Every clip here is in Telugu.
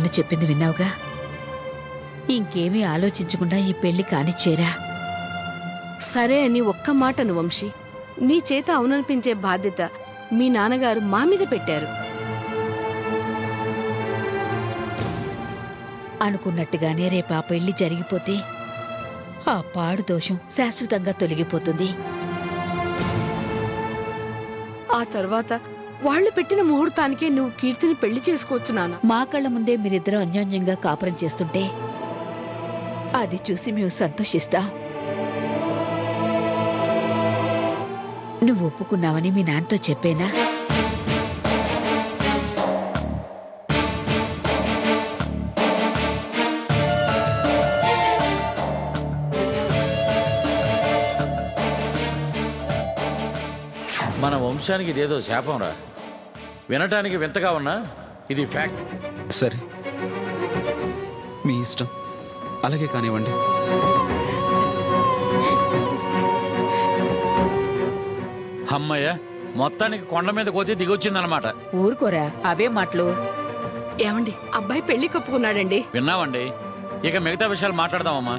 నాన్న చెప్పింది విన్నావుగా. ఇంకేమీ ఆలోచించకుండా ఈ పెళ్లి కానిచ్చేరా. సరే అని ఒక్క మాటను వంశీ. నీ చేత అవుననిపించే బాధ్యత మీ నాన్నగారు మా మీద పెట్టారు. అనుకున్నట్టుగానే రేపు ఆ పెళ్లి జరిగిపోతే ఆ పాడు దోషం శాశ్వతంగా తొలగిపోతుంది. ఆ తర్వాత వాళ్లు పెట్టిన ముహూర్తానికే నువ్వు కీర్తిని పెళ్లి చేసుకోవచ్చు నాన్న. మా కళ్ళ ముందే మీరిద్దరూ అన్యోన్యంగా కాపురం చేస్తుంటే అది చూసి మేము సంతోషిస్తాం. నువ్వు ఒప్పుకున్నావని మీ నాన్నతో చెప్పేనా? మన వంశానికి ఇదేదో శాపం రా. వినటానికి వింతగా ఉన్నా ఇది ఫ్యాక్ట్. సరే, మీ ఇష్టం, అలాగే కానివ్వండి. అమ్మయ్య, మొత్తానికి కొండ మీద కోతి దిగొచ్చిందనమాట. ఊరుకోరా, అవే మాటలు. ఏమండి, అబ్బాయి పెళ్లి కప్పుకున్నాడండి. విన్నామండి. ఇక మిగతా విషయాలు మాట్లాడదామమ్మా.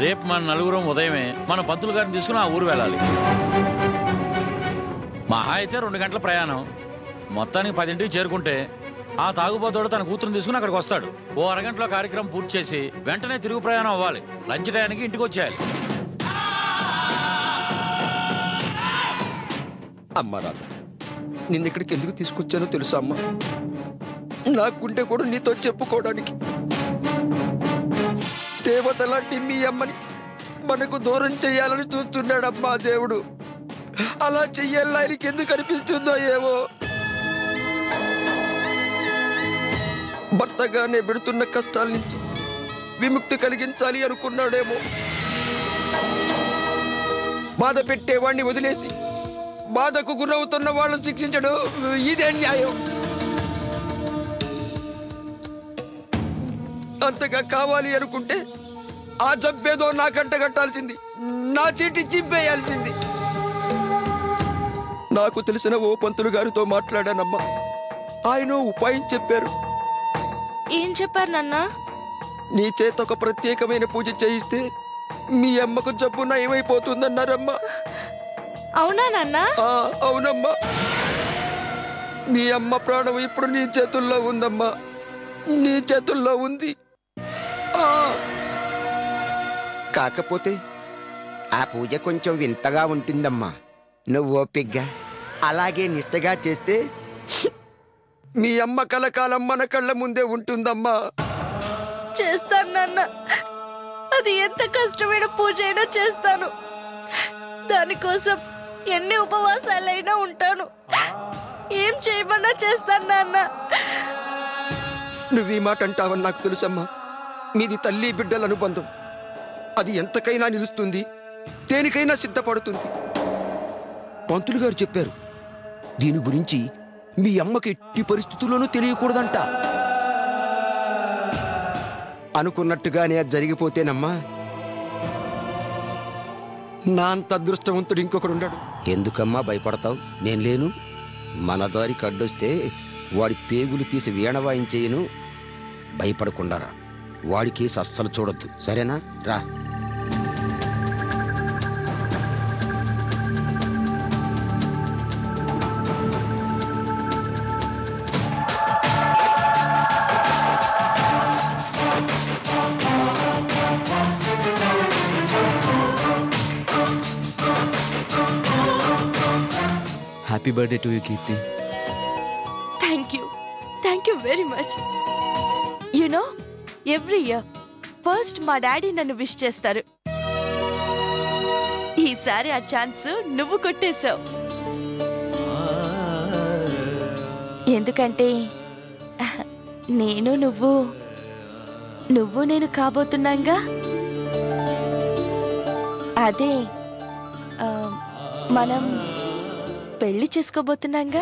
రేపు మన నలుగురం ఉదయమే మన పంతులు గారిని తీసుకుని ఆ ఊరు వెళ్ళాలి. మహా అయితే 2 గంటల ప్రయాణం. మొత్తానికి 10ంటికి చేరుకుంటే ఆ తాగుబోతోడు తన కూతురుని తీసుకుని అక్కడికి వస్తాడు. ఓ అరగంటలో కార్యక్రమం పూర్తి చేసి వెంటనే తిరుగు ప్రయాణం అవ్వాలి. లంచ్ టయానికి ఇంటికి వచ్చేయాలి. అమ్మా రాధ, నిన్నిక్కడికి ఎందుకు తీసుకొచ్చానో తెలుసా అమ్మా? నాకుంటే కూడా నీతో చెప్పుకోవడానికి. దేవత లాంటి మీ అమ్మని మనకు దూరం చెయ్యాలని చూస్తున్నాడమ్మా దేవుడు. అలా చెయ్యాలని ఆయనకి ఎందుకు అనిపిస్తుందో ఏమో. భర్తగానే పెడుతున్న కష్టాల నుంచి విముక్తి కలిగించాలి అనుకున్నాడేమో. బాధ పెట్టేవాడిని వదిలేసి బాధకు గురవుతున్న వాళ్ళని శిక్షించడం ఇదే న్యాయం. అంతగా కావాలి అనుకుంటే ఆ జబ్బేదో నా కంట కట్టాల్సింది, నా చీటి చింపేయాల్సింది. నాకు తెలిసిన ఓ పంతులు గారితో మాట్లాడానమ్మా. ఆయన ఉపాయం చెప్పారు. ఏం చెప్పారు నాన్న? నీ చేత ఒక ప్రత్యేకమైన పూజ చేయిస్తే మీ అమ్మకు జబ్బు నయమైపోతుందన్నారమ్మా. అవునా నాన్న? అవునమ్మా. మీ అమ్మ ప్రాణం ఇప్పుడు నీ చేతుల్లో ఉందమ్మా, నీ చేతుల్లో ఉంది. కాకపోతే ఆ పూజ కొంచెం వింతగా ఉంటుందమ్మా. నువ్వు ఓపిగ్గా అలాగే నిష్టగా చేస్తే మీ అమ్మ కలకాలం మన కళ్ళ ముందే ఉంటుందమ్మా. చేస్తాను నాన్న. అది ఎంత కష్టమైన పూజ అయినా చేస్తాను. దానికోసం ఎన్ని ఉపవాసాలైనా ఉంటాను. ఏం చేయమన్నా చేస్తాను నాన్న. నువ్వు ఈ మాట అంటావని నాకు తెలుసమ్మా. మీది తల్లి బిడ్డల అనుబంధం. అది ఎంతకైనా నిలుస్తుంది, దేనికైనా సిద్ధపడుతుంది. పంతులు గారు చెప్పారు, దీని గురించి మీ అమ్మకి ఎట్టి పరిస్థితుల్లోనూ తెలియకూడదంట. అనుకున్నట్టుగానే అది జరిగిపోతేనమ్మా నా అంత అదృష్టవంతుడు ఇంకొకడుండాడు. ఎందుకమ్మా భయపడతావు? నేను లేను. మన దారికి అడ్డొస్తే వాడి పేగులు తీసి వీణ వాయించేయను. భయపడకుండారా. వాడికి అస్సలు చూడొద్దు, సరేనా? రా. Happy birthday to you Keerthi. Thank you very much. You know, every year first మా డాడీ నన్ను విష్ చేస్తారు. ఈసారి ఆ ఛాన్స్ నువ్వు కొట్టేశావు. ఎందుకంటే నేను నువ్వు నేను కాబోతున్నాంగా. అదే మనం పెళ్లి చేసుకోబోతున్నాంగా.